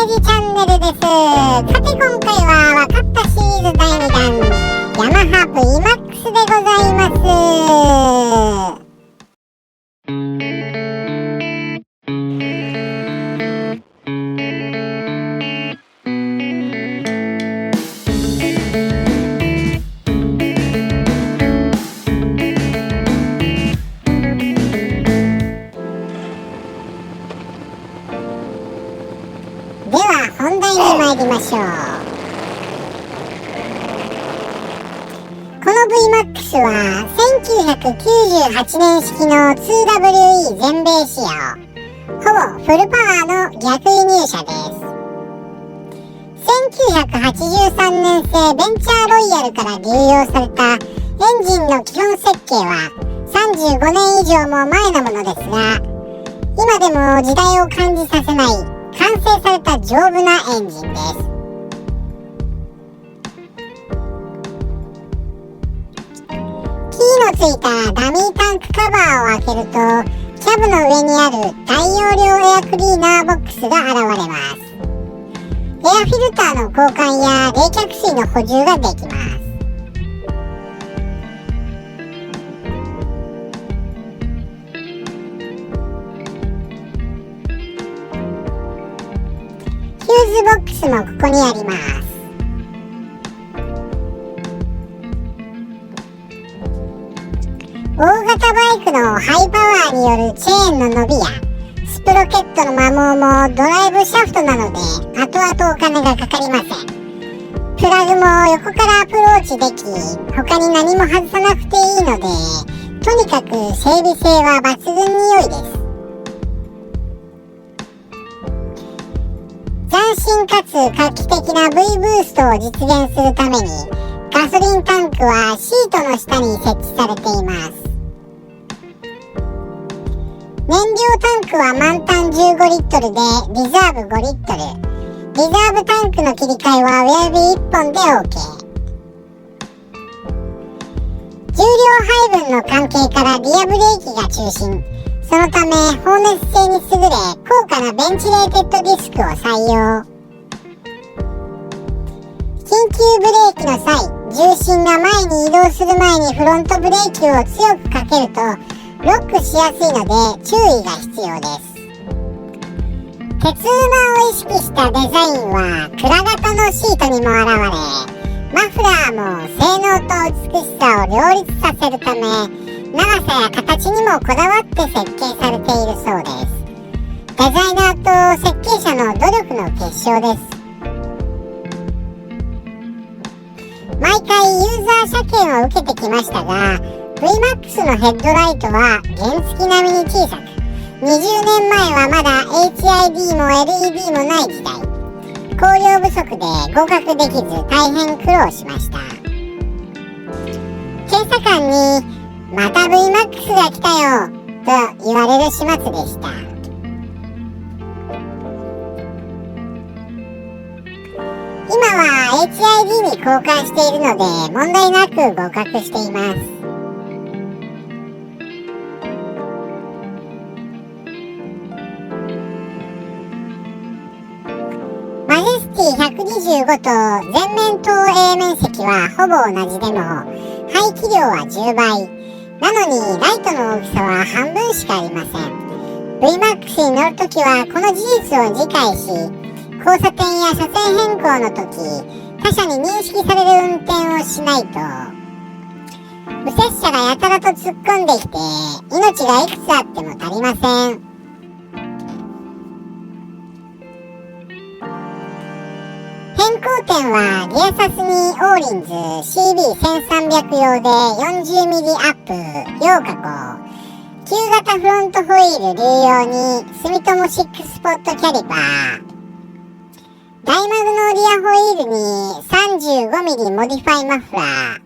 ジチャンネルです。さて今回は分かったシリーズ第2弾ヤマハ VMAX でございます。では本題に参りましょう。この VMAX は1998年式の 2WE 全米仕様、ほぼフルパワーの逆輸入車です。1983年製ベンチャーロイヤルから流用されたエンジンの基本設計は35年以上も前のものですが、今でも時代を感じさせない完成された丈夫なエンジンです。キーのついたダミータンクカバーを開けると、キャブの上にある大容量エアクリーナーボックスが現れます。エアフィルターの交換や冷却水の補充ができます。フューズボックスもここにあります。大型バイクのハイパワーによるチェーンの伸びやスプロケットの摩耗もドライブシャフトなので後々お金がかかりません。プラグも横からアプローチでき、他に何も外さなくていいので、とにかく整備性は抜群に良いです。斬新かつ画期的な V ブーストを実現するために、ガソリンタンクはシートの下に設置されています。燃料タンクは満タン15リットルでリザーブ5リットル。リザーブタンクの切り替えは親指1本で OK。重量配分の関係からリアブレーキが中心。そのため放熱性に優れ、高価なベンチレーテッドディスクを採用。緊急ブレーキの際、重心が前に移動する前にフロントブレーキを強くかけるとロックしやすいので注意が必要です。鉄馬を意識したデザインは鞍型のシートにも現れ、マフラーも性能と美しさを両立させるため、長さや形にもこだわって設計されているそうです。デザイナーと設計者の努力の結晶です。毎回ユーザー車検を受けてきましたが、VMAX のヘッドライトは原付並みに小さく、20年前はまだ HID も LED もない時代、光量不足で合格できず大変苦労しました。検査官にまた VMAX が来たよと言われる始末でした。今は HID に交換しているので問題なく合格しています。マジェスティ125と全面投影面積はほぼ同じでも排気量は10倍。なのにライトの大きさは半分しかありません。VMAX に乗るときはこの事実を理解し、交差点や車線変更のとき、他車に認識される運転をしないと、右折車がやたらと突っ込んできて、命がいくつあっても足りません。変更点はリアサスにオーリンズ CB1300 用で 40mm アップ要加工、旧型フロントホイール流用に住友6スポットキャリパー、大マグのリアホイールに 35mm モディファイマフラー、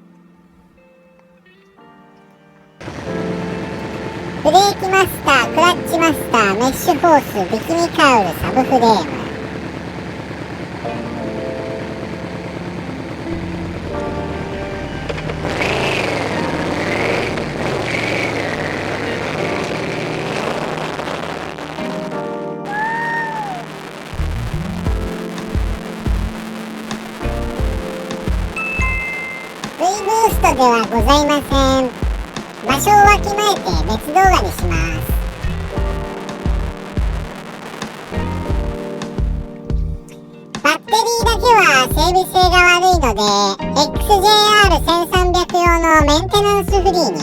ブレーキマスター、クラッチマスター、メッシュホース、ビキニカウル、サブフレーム。ではございません。場所をわきまえて別動画にします。バッテリーだけは整備性が悪いので XJR1300 用のメンテナンスフリーに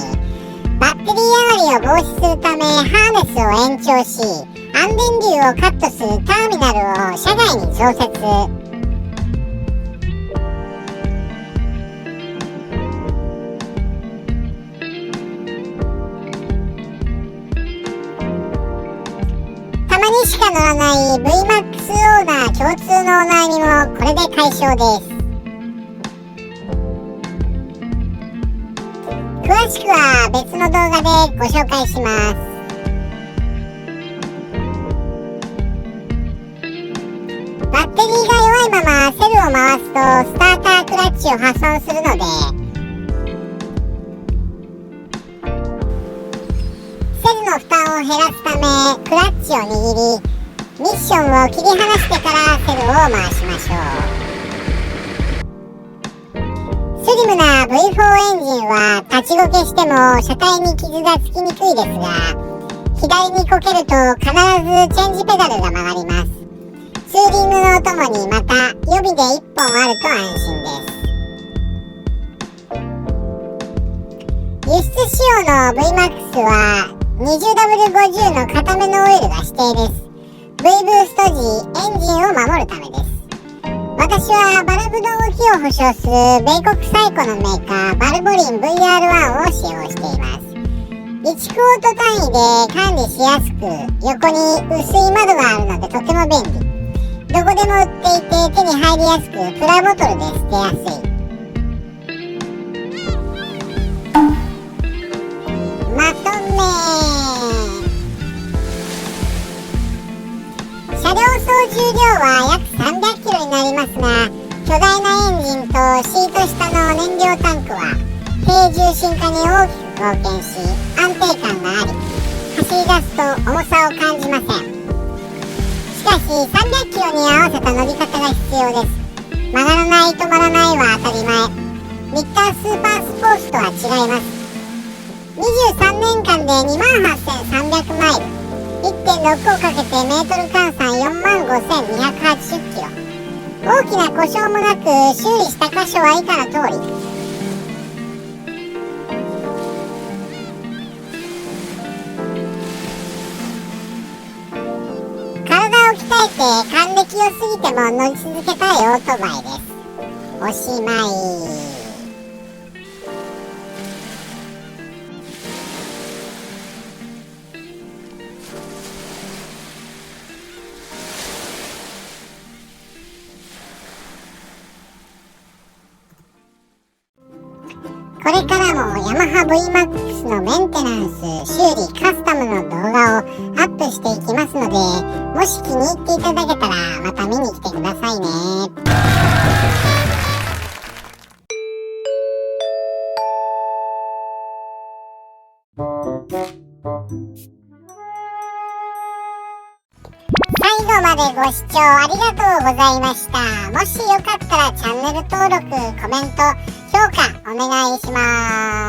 バッテリー上がりを防止するためハーネスを延長し、安電流をカットするターミナルを車外に常設。たまにしか乗らない VMAX オーナー共通のお悩みもこれで解消です。詳しくは別の動画でご紹介します。バッテリーが弱いままセルを回すとスタータークラッチを破損するので、セルの負担を減らすためクラッチを握り、ミッションを切り離してからセルを回しましょう。スリムな V4 エンジンは立ちこけしても車体に傷がつきにくいですが、左にこけると必ずチェンジペダルが曲がります。ツーリングのお供にまた予備で1本あると安心です。輸出仕様の VMAX は 20W50 の固めのオイルが指定です。V ブースト時エンジンを守るためです。私はバルブの動きを保証する米国最古のメーカーバルボリン VR1 を使用しています。1クォート単位で管理しやすく、横に薄い窓があるのでとても便利。どこでも売っていて手に入りやすく、プラボトルで捨てやすい。まとめ。車両総重量は約300キロになりますが、巨大なエンジンとシート下の燃料タンクは低重心化に大きく貢献し、安定感があり、走り出すと重さを感じません。しかし300キロに合わせた乗り方が必要です。曲がらない、止まらないは当たり前。リッタースーパースポーツとは違います。23年間で28,300マイル、1.6 をかけてメートル換算45,280キロ。大きな故障もなく修理した箇所は以下の通り。体を鍛えて還暦を過ぎても乗り続けたいオートバイです。おしまい。これからもヤマハ VMAX のメンテナンス、修理、カスタムの動画をアップしていきますので、もし気に入っていただけたらまた見に来てくださいね。最後までご視聴ありがとうございました。もしよかったらチャンネル登録、コメント、評価お願いします。